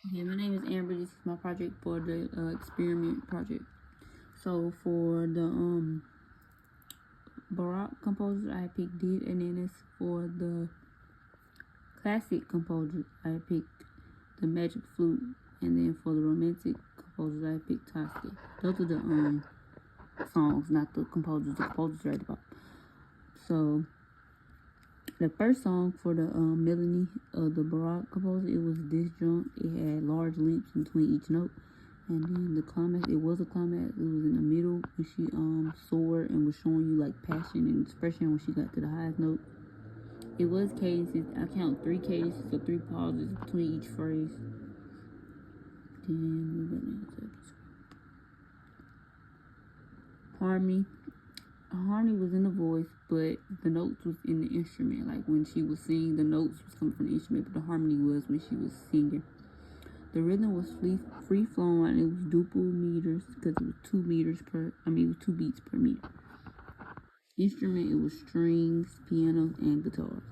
Okay, my name is Amber. This is my project for the experiment project. So for the Baroque composers, I picked it, and then it's for the classic composers, I picked the Magic Flute, and then for the romantic composers, I picked Tosca. Those are the songs, not the composers. The composers right about. So the first song for the melody of the Baroque composer, it was disjunct. It had large leaps between each note. And then the climax, it was a climax. It was in the middle when she soared and was showing you like passion and expression when she got to the highest note. It was cadences. I count 3 cadences, so 3 pauses between each phrase. Then harmony. Harmony was in the voice, but the notes was in the instrument. Like when she was singing, the notes was coming from the instrument, but the harmony was when she was singing. The rhythm was free flowing. It was duple meters because it was 2 meters per. It was 2 beats per meter. Instrument, it was strings, piano, and guitar.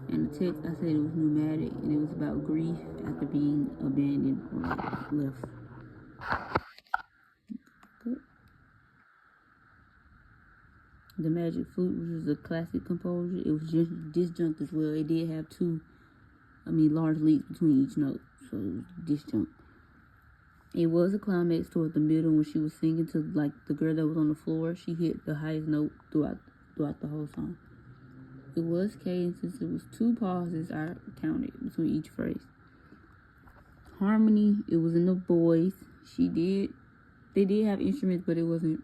And the text, I said it was pneumatic, and it was about grief after being abandoned or left. The Magic Flute, which was a classic composer, it was just disjunct as well. It did have 2, large leaps between each note, so it was disjunct. It was a climax toward the middle when she was singing to like the girl that was on the floor. She hit the highest note throughout the whole song. It was cadences. It was 2 pauses I counted between each phrase. Harmony, it was in the voice. They did have instruments, but it wasn't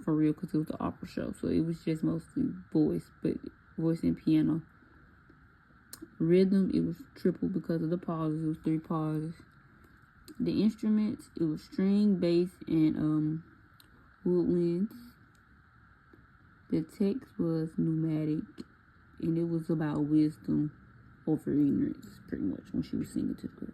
for real because it was an opera show. So it was just mostly voice, but voice and piano. Rhythm, it was triple because of the pauses. It was 3 pauses. The instruments, it was string, bass, and woodwinds. The text was pneumatic, and it was about wisdom over ignorance, pretty much, when she was singing to the girl.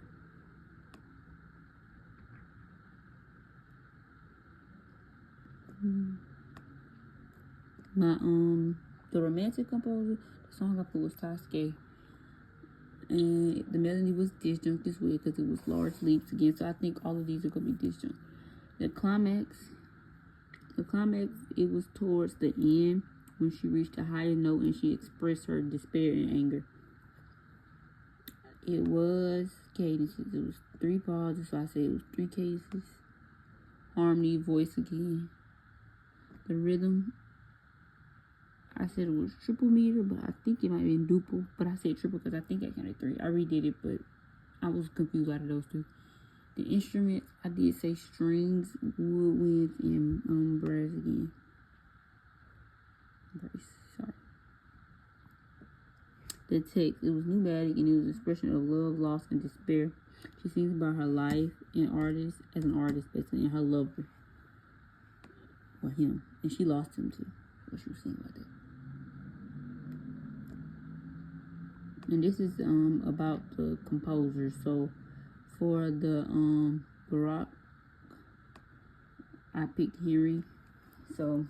The romantic composer, the song I put was Tosca. And the melody was disjunct as well because it was large leaps again. So I think all of these are going to be disjunct. The climax, it was towards the end when she reached a higher note and she expressed her despair and anger. It was cadences. It was 3 pauses, so I said it was 3 cadences. Harmony, voice again. The rhythm, I said it was triple meter, but I think it might have been duple. But I said triple because I think I counted 3. I redid it, but I was confused out of those 2. The instruments, I did say strings, woodwinds, and brass again. Sorry. The text, it was pneumatic, and it was an expression of love, loss, and despair. She sings about her life as an artist, basically, and her lover, or him, and she lost him too. What she was singing about that. And this is about the composer. So for the Baroque, I picked Henry. So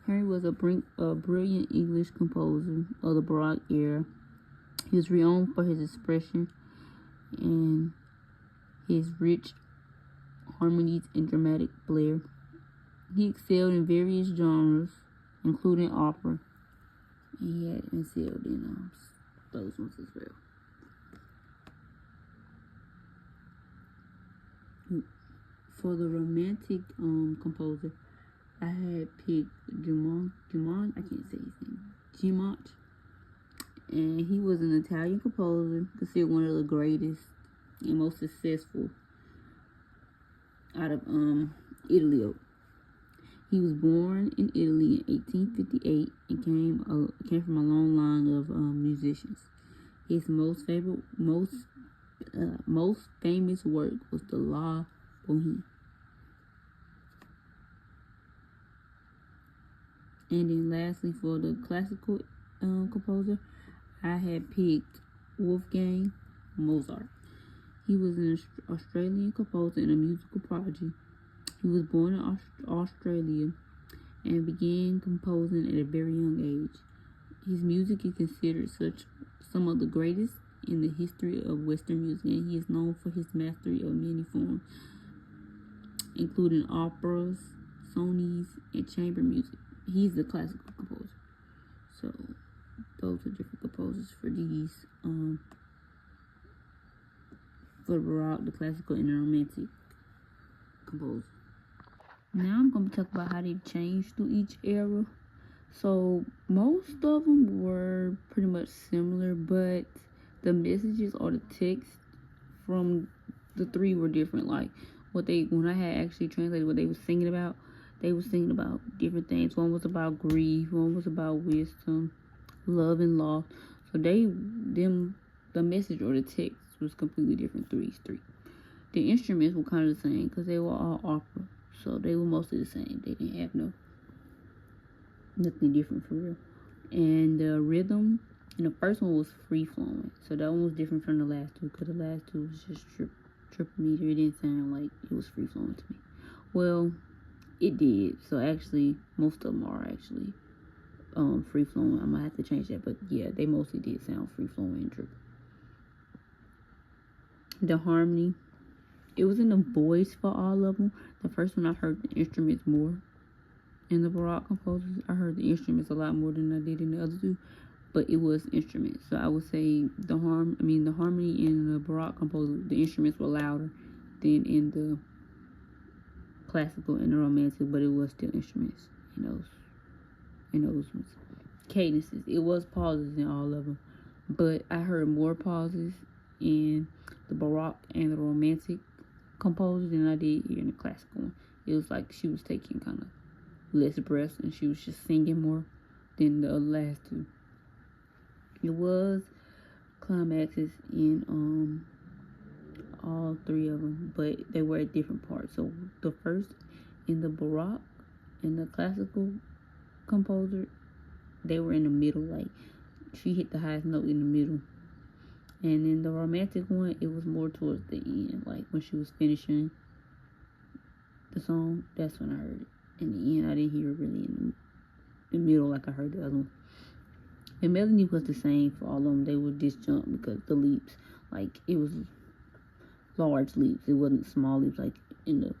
Henry was a brilliant English composer of the Baroque era. He was renowned for his expression and his rich harmonies and dramatic flair. He excelled in various genres, including opera, and he had excelled in those ones as well. For the romantic composer, I had picked Jumont, I can't say his name, Jumont, and he was an Italian composer, considered one of the greatest and most successful out of Italy. He was born in Italy in 1858 and came from a long line of musicians. His most famous work was the La Boheme. And then lastly, for the classical composer, I had picked Wolfgang Mozart. He was an Australian composer and a musical prodigy. He was born in Australia and began composing at a very young age. His music is considered some of the greatest in the history of Western music, and he is known for his mastery of many forms, including operas, sonies, and chamber music. He's the classical composer. So those are different composers for these. For the Baroque, the classical, and the romantic composers. Now I'm going to talk about how they changed through each era. So most of them were pretty much similar, but the messages or the text from the three were different. Like when I had actually translated what they were singing about, they were singing about different things. One was about grief, one was about wisdom, love, and loss. So the message or the text was completely different through each three. The instruments were kind of the same because they were all opera, so they were mostly the same. They didn't have nothing different for real. And the rhythm in the first one was free flowing, so that one was different from the last two because the last two was just triple meter. It didn't sound like it was free flowing to me. Well, it did. So actually, most of them are actually free flowing. I might have to change that, but yeah, they mostly did sound free flowing and triple. The harmony, it was in the voice for all of them. The first one I heard the instruments more. In the Baroque composers, I heard the instruments a lot more than I did in the other two, but it was instruments. So I would say the harmony in the Baroque composer, the instruments were louder than in the classical and the romantic, but it was still instruments in those ones. Cadences, it was pauses in all of them, but I heard more pauses in the Baroque and the romantic composer than I did here in the classical one. It was like she was taking kind of less breaths and she was just singing more than the last two. It was climaxes in all three of them, but they were at different parts. So the first in the Baroque and the classical composer, they were in the middle. Like she hit the highest note in the middle. And in the romantic one, it was more towards the end, like when she was finishing the song. That's when I heard it. In the end, I didn't hear it really in the middle like I heard the other one. And melody was the same for all of them. They were disjunct because the leaps, like it was large leaps. It wasn't small leaps like in the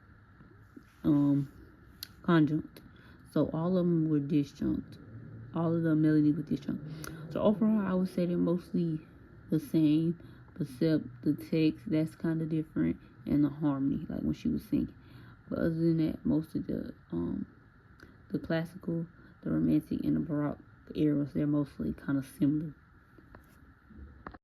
conjunct. So all of them were disjunct. All of the melody was disjunct. So overall, I would say they're mostly the same, except the text that's kind of different, and the harmony, like when she was singing. But other than that, most of the classical, the romantic, and the Baroque eras, they're mostly kind of similar.